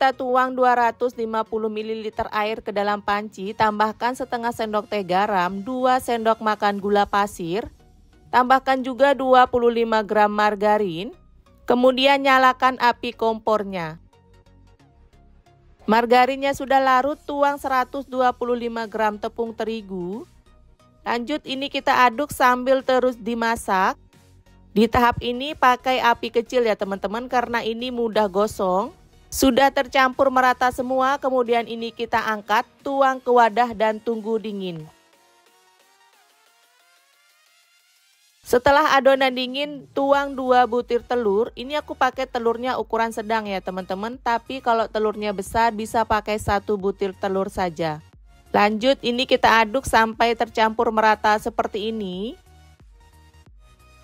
kita tuang 250 ml air ke dalam panci, tambahkan setengah sendok teh garam, 2 sendok makan gula pasir, tambahkan juga 25 gram margarin, kemudian nyalakan api kompornya. Margarinnya sudah larut, tuang 125 gram tepung terigu. Lanjut ini kita aduk sambil terus dimasak. Di tahap ini pakai api kecil ya teman-teman karena ini mudah gosong. Sudah tercampur merata semua, kemudian ini kita angkat, tuang ke wadah dan tunggu dingin. Setelah adonan dingin, tuang 2 butir telur. Ini aku pakai telurnya ukuran sedang ya teman-teman, tapi kalau telurnya besar bisa pakai 1 butir telur saja. Lanjut ini kita aduk sampai tercampur merata seperti ini.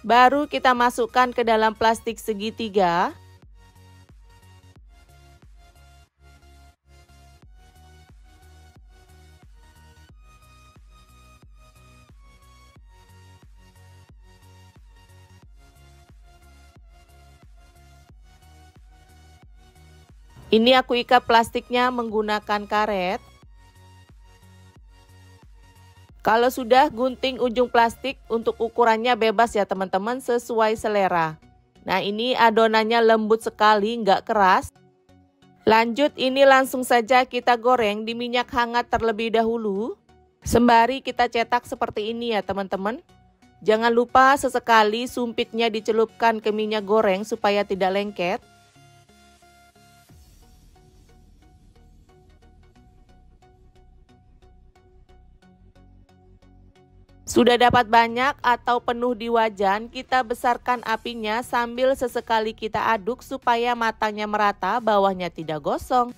Baru kita masukkan ke dalam plastik segitiga. Ini aku ikat plastiknya menggunakan karet. Kalau sudah, gunting ujung plastik, untuk ukurannya bebas ya teman-teman, sesuai selera. Nah ini adonannya lembut sekali, nggak keras. Lanjut ini langsung saja kita goreng di minyak hangat terlebih dahulu. Sembari kita cetak seperti ini ya teman-teman. Jangan lupa sesekali sumpitnya dicelupkan ke minyak goreng supaya tidak lengket. Sudah dapat banyak atau penuh di wajan, kita besarkan apinya sambil sesekali kita aduk supaya matangnya merata, bawahnya tidak gosong.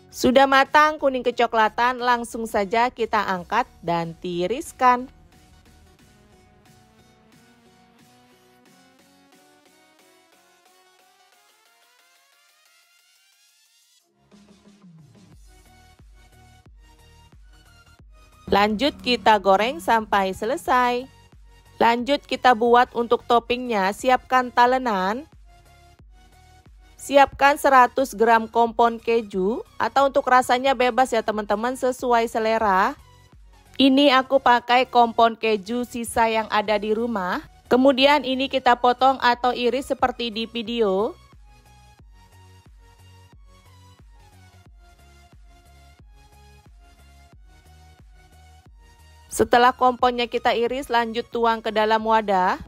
Sudah matang kuning kecoklatan, langsung saja kita angkat dan tiriskan. Lanjut kita goreng sampai selesai. Lanjut kita buat untuk toppingnya, siapkan talenan. Siapkan 100 gram kompon keju atau untuk rasanya bebas ya teman-teman, sesuai selera. Ini aku pakai kompon keju sisa yang ada di rumah. Kemudian ini kita potong atau iris seperti di video. Setelah komponnya kita iris, lanjut tuang ke dalam wadah.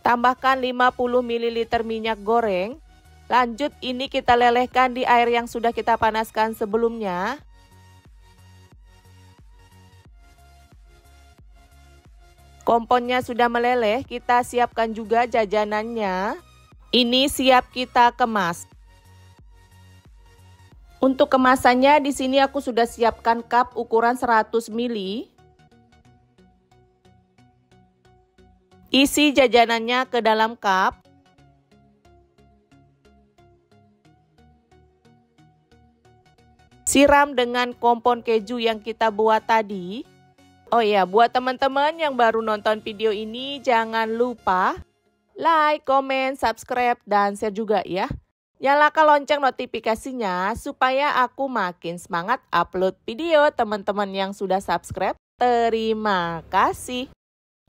Tambahkan 50 ml minyak goreng. Lanjut ini kita lelehkan di air yang sudah kita panaskan sebelumnya. Komponnya sudah meleleh, kita siapkan juga jajanannya. Ini siap kita kemas. Untuk kemasannya di sini aku sudah siapkan cup ukuran 100 ml. Isi jajanannya ke dalam cup. Siram dengan kompon keju yang kita buat tadi. Oh ya, buat teman-teman yang baru nonton video ini jangan lupa like, comment, subscribe, dan share juga ya. Nyalakan lonceng notifikasinya supaya aku makin semangat upload video. Teman-teman yang sudah subscribe, terima kasih.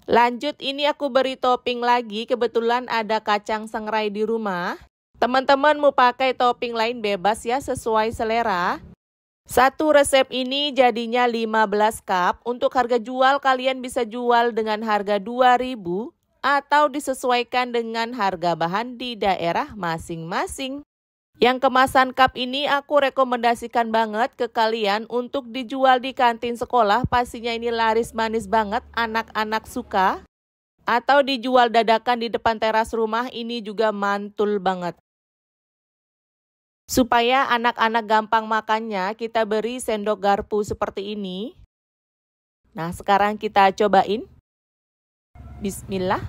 Lanjut ini aku beri topping lagi, kebetulan ada kacang sangrai di rumah. Teman-teman mau pakai topping lain bebas ya, sesuai selera. Satu resep ini jadinya 15 cup. Untuk harga jual kalian bisa jual dengan harga 2.000. Atau disesuaikan dengan harga bahan di daerah masing-masing. Yang kemasan cup ini aku rekomendasikan banget ke kalian untuk dijual di kantin sekolah. Pastinya ini laris manis banget, anak-anak suka. Atau dijual dadakan di depan teras rumah, ini juga mantul banget. Supaya anak-anak gampang makannya, kita beri sendok garpu seperti ini. Nah, sekarang kita cobain. Bismillah.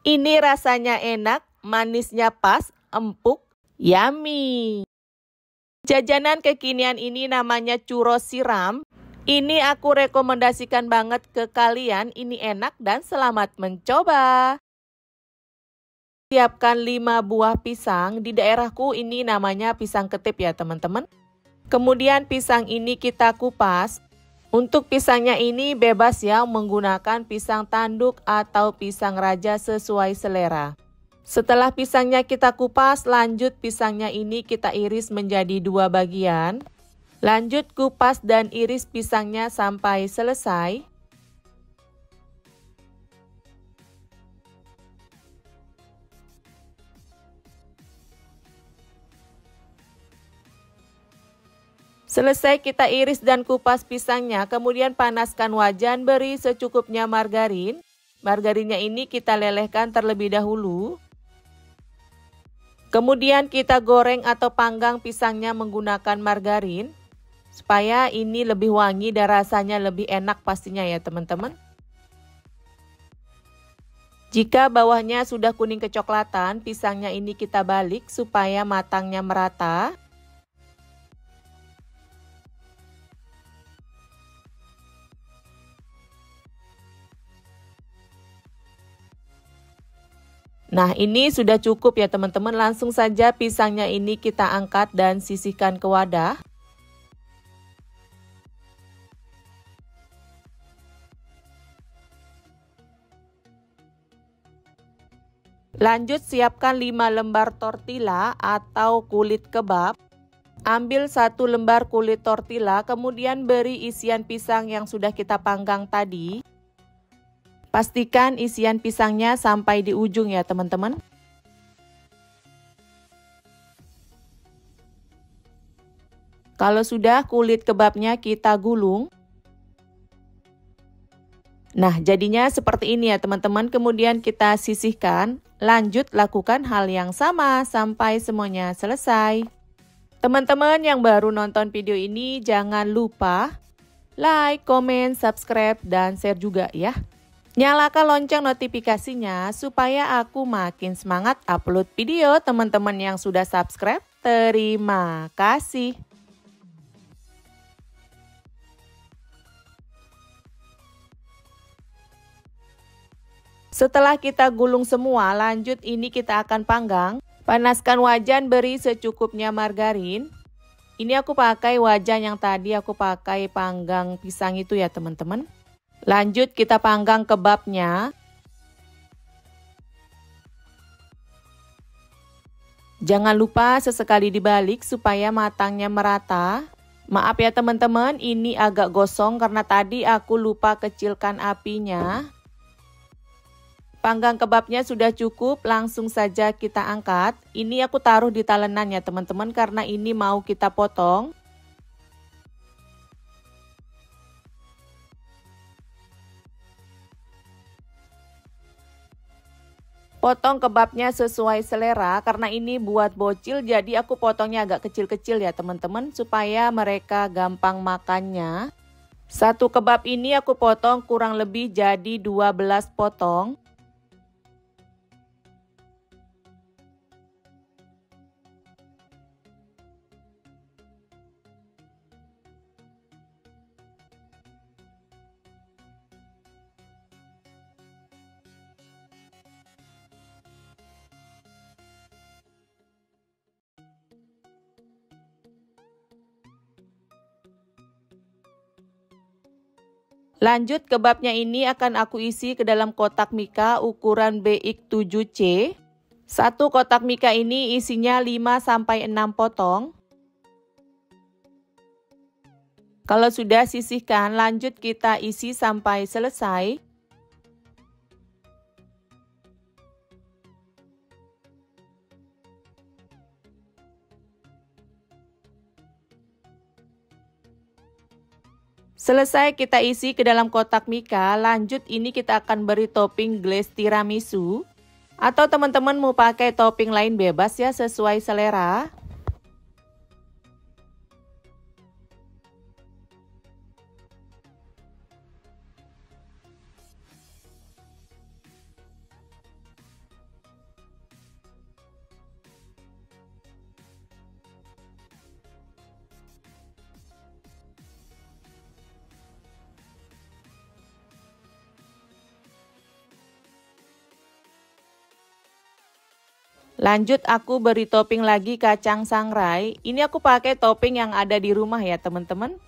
Ini rasanya enak, manisnya pas, empuk, yummy. Jajanan kekinian ini namanya churros siram. Ini aku rekomendasikan banget ke kalian, ini enak dan selamat mencoba. Siapkan 5 buah pisang, di daerahku ini namanya pisang ketip ya teman-teman. Kemudian pisang ini kita kupas. Untuk pisangnya ini bebas ya, menggunakan pisang tanduk atau pisang raja sesuai selera. Setelah pisangnya kita kupas, lanjut pisangnya ini kita iris menjadi 2 bagian. Lanjut kupas dan iris pisangnya sampai selesai. Selesai kita iris dan kupas pisangnya, kemudian panaskan wajan, beri secukupnya margarin. Margarinnya ini kita lelehkan terlebih dahulu. Kemudian kita goreng atau panggang pisangnya menggunakan margarin. Supaya ini lebih wangi dan rasanya lebih enak pastinya ya teman-teman. Jika bawahnya sudah kuning kecoklatan, pisangnya ini kita balik supaya matangnya merata. Nah, ini sudah cukup ya teman-teman. Langsung saja pisangnya ini kita angkat dan sisihkan ke wadah. Lanjut siapkan 5 lembar tortilla atau kulit kebab. Ambil 1 lembar kulit tortilla, kemudian beri isian pisang yang sudah kita panggang tadi. Pastikan isian pisangnya sampai di ujung ya teman-teman. Kalau sudah, kulit kebabnya kita gulung. Nah, jadinya seperti ini ya teman-teman. Kemudian kita sisihkan. Lanjut lakukan hal yang sama sampai semuanya selesai. Teman-teman yang baru nonton video ini jangan lupa like, comment, subscribe, dan share juga ya. Nyalakan lonceng notifikasinya supaya aku makin semangat upload video. Teman-teman yang sudah subscribe, terima kasih. Setelah kita gulung semua, lanjut ini kita akan panggang. Panaskan wajan, beri secukupnya margarin. Ini aku pakai wajan yang tadi aku pakai panggang pisang itu ya teman-teman. Lanjut kita panggang kebabnya. Jangan lupa sesekali dibalik supaya matangnya merata. Maaf ya teman-teman, ini agak gosong karena tadi aku lupa kecilkan apinya. Panggang kebabnya sudah cukup, langsung saja kita angkat. Ini aku taruh di talenan ya teman-teman karena ini mau kita potong. Potong kebabnya sesuai selera, karena ini buat bocil jadi aku potongnya agak kecil-kecil ya teman-teman supaya mereka gampang makannya. Satu kebab ini aku potong kurang lebih jadi 12 potong. Lanjut kebabnya ini akan aku isi ke dalam kotak mika ukuran BX7C. Satu kotak mika ini isinya 5-6 potong. Kalau sudah sisihkan, lanjut kita isi sampai selesai. Selesai kita isi ke dalam kotak mika, lanjut ini kita akan beri topping glaze tiramisu. Atau teman-teman mau pakai topping lain bebas ya, sesuai selera. Lanjut aku beri topping lagi kacang sangrai. Ini aku pakai topping yang ada di rumah ya teman-teman.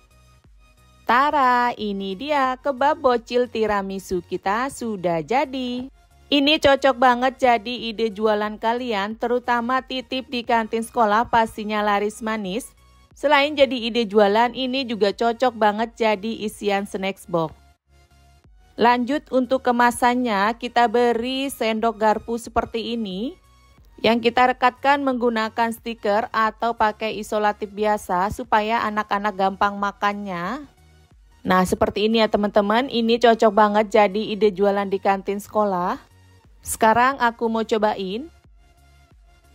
Tara, ini dia kebab bocil tiramisu kita sudah jadi. Ini cocok banget jadi ide jualan kalian, terutama titip di kantin sekolah pastinya laris manis. Selain jadi ide jualan, ini juga cocok banget jadi isian snacks box. Lanjut untuk kemasannya, kita beri sendok garpu seperti ini. Yang kita rekatkan menggunakan stiker atau pakai isolatif biasa supaya anak-anak gampang makannya. Nah, seperti ini ya teman-teman, ini cocok banget jadi ide jualan di kantin sekolah. Sekarang aku mau cobain.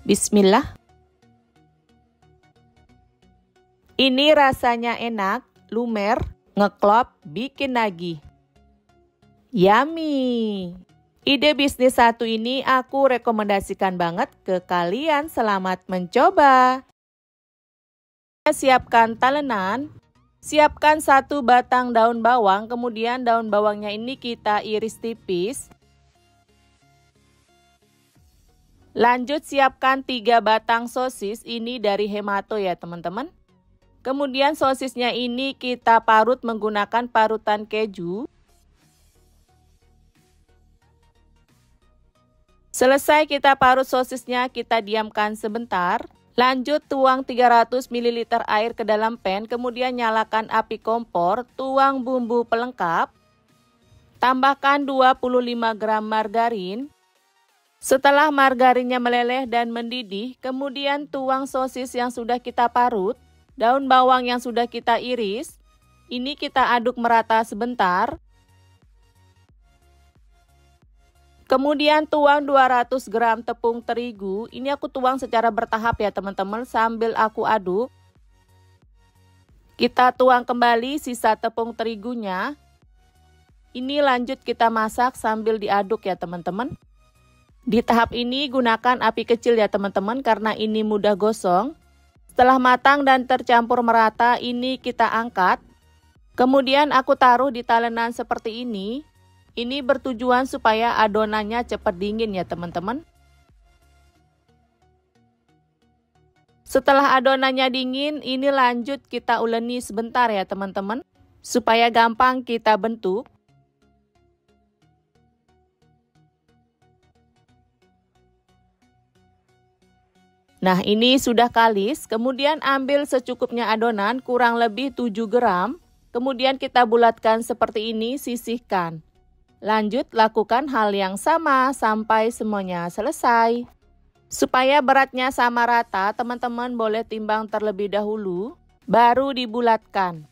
Bismillah. Ini rasanya enak, lumer, ngeklop, bikin nagih. Yummy! Ide bisnis satu ini aku rekomendasikan banget ke kalian. Selamat mencoba. Siapkan talenan. Siapkan 1 batang daun bawang, kemudian daun bawangnya ini kita iris tipis. Lanjut siapkan 3 batang sosis, ini dari Hemato ya teman-teman. Kemudian sosisnya ini kita parut menggunakan parutan keju. Selesai kita parut sosisnya, kita diamkan sebentar. Lanjut tuang 300 ml air ke dalam pan, kemudian nyalakan api kompor, tuang bumbu pelengkap. Tambahkan 25 gram margarin. Setelah margarinnya meleleh dan mendidih, kemudian tuang sosis yang sudah kita parut, daun bawang yang sudah kita iris. Ini kita aduk merata sebentar. Kemudian tuang 200 gram tepung terigu. Ini aku tuang secara bertahap ya teman-teman sambil aku aduk. Kita tuang kembali sisa tepung terigunya. Ini lanjut kita masak sambil diaduk ya teman-teman. Di tahap ini gunakan api kecil ya teman-teman karena ini mudah gosong. Setelah matang dan tercampur merata, ini kita angkat. Kemudian aku taruh di talenan seperti ini. Ini bertujuan supaya adonannya cepat dingin ya teman-teman. Setelah adonannya dingin, ini lanjut kita uleni sebentar ya teman-teman. Supaya gampang kita bentuk. Nah ini sudah kalis, kemudian ambil secukupnya adonan kurang lebih 7 gram. Kemudian kita bulatkan seperti ini, sisihkan. Lanjut lakukan hal yang sama sampai semuanya selesai. Supaya beratnya sama rata, teman-teman boleh timbang terlebih dahulu, baru dibulatkan.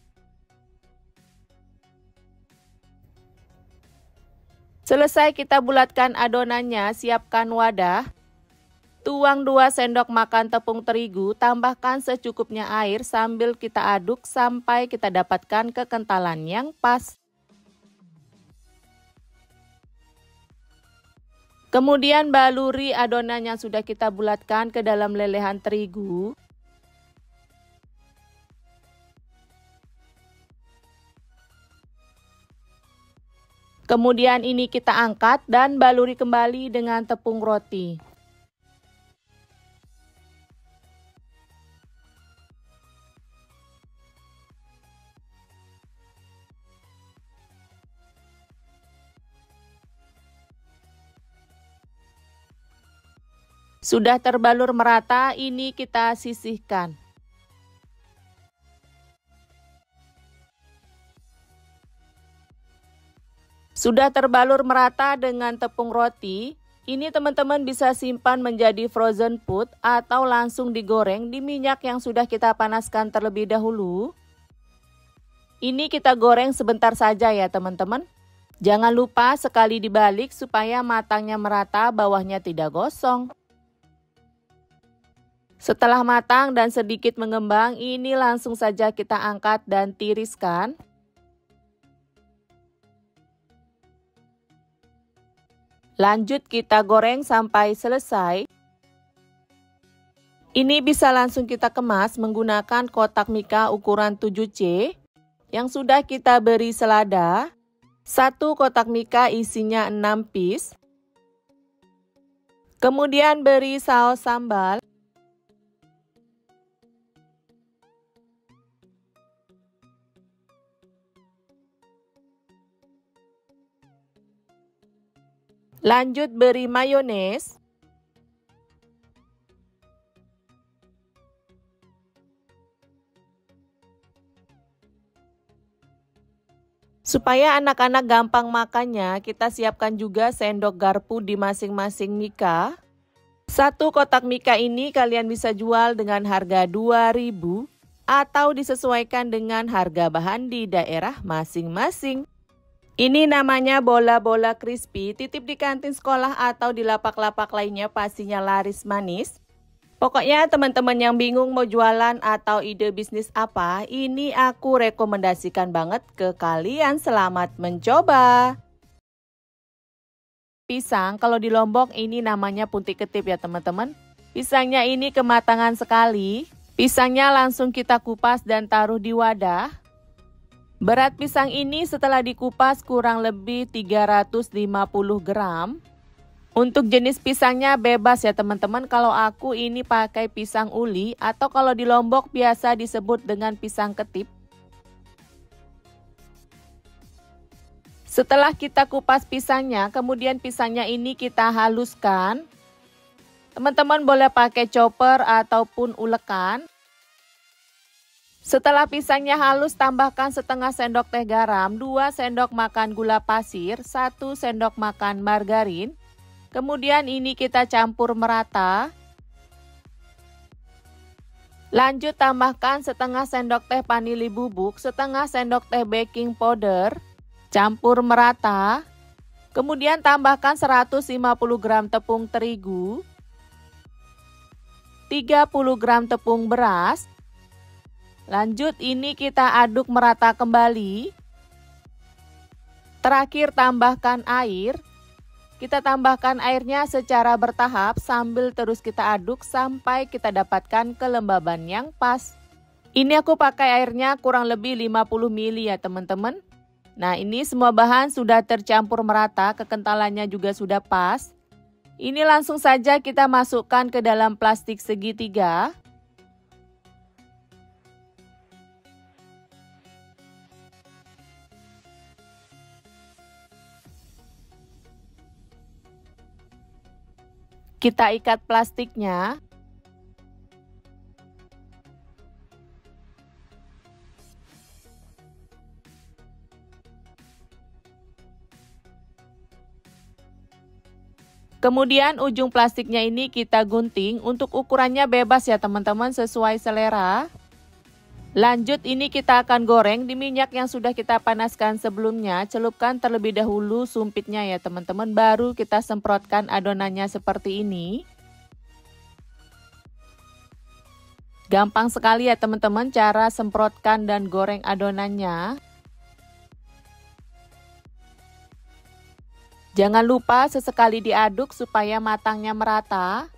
Selesai kita bulatkan adonannya, siapkan wadah. Tuang 2 sendok makan tepung terigu, tambahkan secukupnya air sambil kita aduk sampai kita dapatkan kekentalan yang pas. Kemudian baluri adonan yang sudah kita bulatkan ke dalam lelehan terigu. Kemudian ini kita angkat dan baluri kembali dengan tepung roti. Sudah terbalur merata, ini kita sisihkan. Sudah terbalur merata dengan tepung roti, ini teman-teman bisa simpan menjadi frozen food atau langsung digoreng di minyak yang sudah kita panaskan terlebih dahulu. Ini kita goreng sebentar saja ya teman-teman. Jangan lupa sekali dibalik supaya matangnya merata, bawahnya tidak gosong. Setelah matang dan sedikit mengembang, ini langsung saja kita angkat dan tiriskan. Lanjut kita goreng sampai selesai. Ini bisa langsung kita kemas menggunakan kotak mika ukuran 7C yang sudah kita beri selada. 1 kotak mika isinya 6 piece. Kemudian beri saus sambal. Lanjut beri mayones. Supaya anak-anak gampang makannya, kita siapkan juga sendok garpu di masing-masing mika. Satu kotak mika ini kalian bisa jual dengan harga 2.000 atau disesuaikan dengan harga bahan di daerah masing-masing. Ini namanya bola-bola crispy, titip di kantin sekolah atau di lapak-lapak lainnya pastinya laris manis. Pokoknya teman-teman yang bingung mau jualan atau ide bisnis apa, ini aku rekomendasikan banget ke kalian. Selamat mencoba. Pisang, kalau di Lombok ini namanya puntik ketip ya teman-teman. Pisangnya ini kematangan sekali. Pisangnya langsung kita kupas dan taruh di wadah. Berat pisang ini setelah dikupas kurang lebih 350 gram. Untuk jenis pisangnya bebas ya teman-teman. Kalau aku ini pakai pisang uli atau kalau di Lombok biasa disebut dengan pisang ketip. Setelah kita kupas pisangnya, kemudian pisangnya ini kita haluskan. Teman-teman boleh pakai chopper ataupun ulekan. Setelah pisangnya halus, tambahkan setengah sendok teh garam, 2 sendok makan gula pasir, 1 sendok makan margarin. Kemudian ini kita campur merata. Lanjut tambahkan setengah sendok teh vanili bubuk, setengah sendok teh baking powder. Campur merata. Kemudian tambahkan 150 gram tepung terigu, 30 gram tepung beras. Lanjut ini kita aduk merata kembali. Terakhir tambahkan air. Kita tambahkan airnya secara bertahap sambil terus kita aduk sampai kita dapatkan kelembaban yang pas. Ini aku pakai airnya kurang lebih 50 ml ya teman-teman. Nah ini semua bahan sudah tercampur merata, kekentalannya juga sudah pas. Ini langsung saja kita masukkan ke dalam plastik segitiga. Kita ikat plastiknya. Kemudian ujung plastiknya ini kita gunting. Untuk ukurannya bebas ya teman-teman, sesuai selera. Lanjut ini kita akan goreng di minyak yang sudah kita panaskan sebelumnya. Celupkan terlebih dahulu sumpitnya ya teman-teman, baru kita semprotkan adonannya seperti ini. Gampang sekali ya teman-teman cara semprotkan dan goreng adonannya. Jangan lupa sesekali diaduk supaya matangnya merata.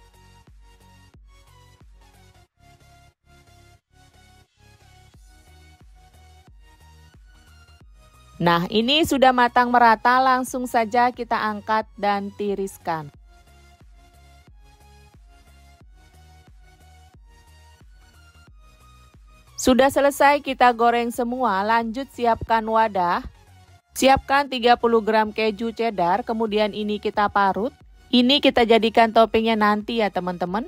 Nah, ini sudah matang merata, langsung saja kita angkat dan tiriskan. Sudah selesai kita goreng semua, lanjut siapkan wadah. Siapkan 30 gram keju cheddar, kemudian ini kita parut. Ini kita jadikan toppingnya nanti ya teman-teman.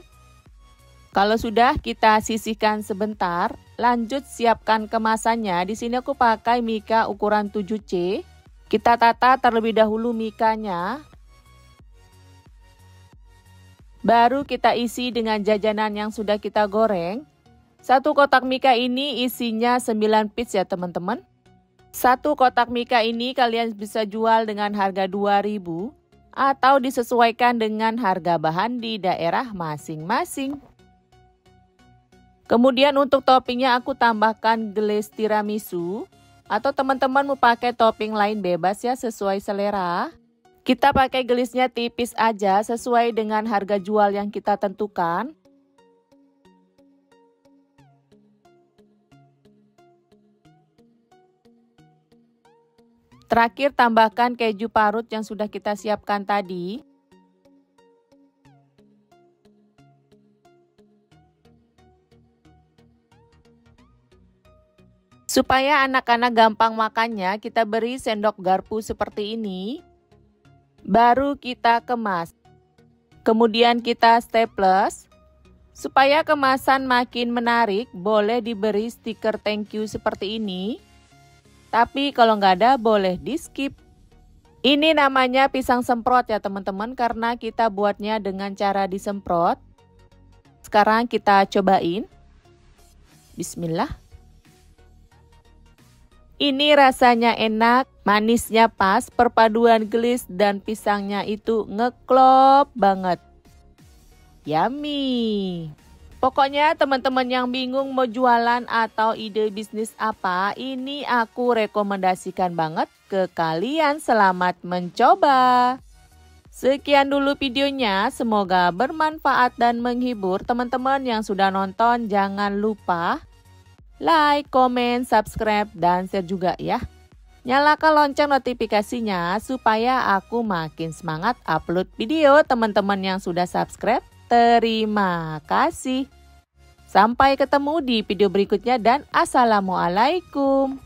Kalau sudah kita sisihkan sebentar, lanjut siapkan kemasannya. Di sini aku pakai mika ukuran 7C. Kita tata terlebih dahulu mikanya. Baru kita isi dengan jajanan yang sudah kita goreng. Satu kotak mika ini isinya 9 piece ya teman-teman. Satu kotak mika ini kalian bisa jual dengan harga 2.000 atau disesuaikan dengan harga bahan di daerah masing-masing. Kemudian untuk toppingnya aku tambahkan glaze tiramisu atau teman-teman mau pakai topping lain bebas ya sesuai selera. Kita pakai glaze-nya tipis aja sesuai dengan harga jual yang kita tentukan. Terakhir tambahkan keju parut yang sudah kita siapkan tadi. Supaya anak-anak gampang makannya, kita beri sendok garpu seperti ini. Baru kita kemas. Kemudian kita staples. Supaya kemasan makin menarik, boleh diberi stiker thank you seperti ini. Tapi kalau nggak ada, boleh di skip. Ini namanya pisang semprot ya teman-teman, karena kita buatnya dengan cara disemprot. Sekarang kita cobain. Bismillah. Ini rasanya enak, manisnya pas, perpaduan gelis dan pisangnya itu ngeklop banget. Yummy! Pokoknya teman-teman yang bingung mau jualan atau ide bisnis apa, ini aku rekomendasikan banget ke kalian. Selamat mencoba! Sekian dulu videonya, semoga bermanfaat dan menghibur. Teman-teman yang sudah nonton jangan lupa like, comment, subscribe, dan share juga ya. Nyalakan lonceng notifikasinya supaya aku makin semangat upload video. Teman-teman yang sudah subscribe, terima kasih. Sampai ketemu di video berikutnya dan assalamualaikum.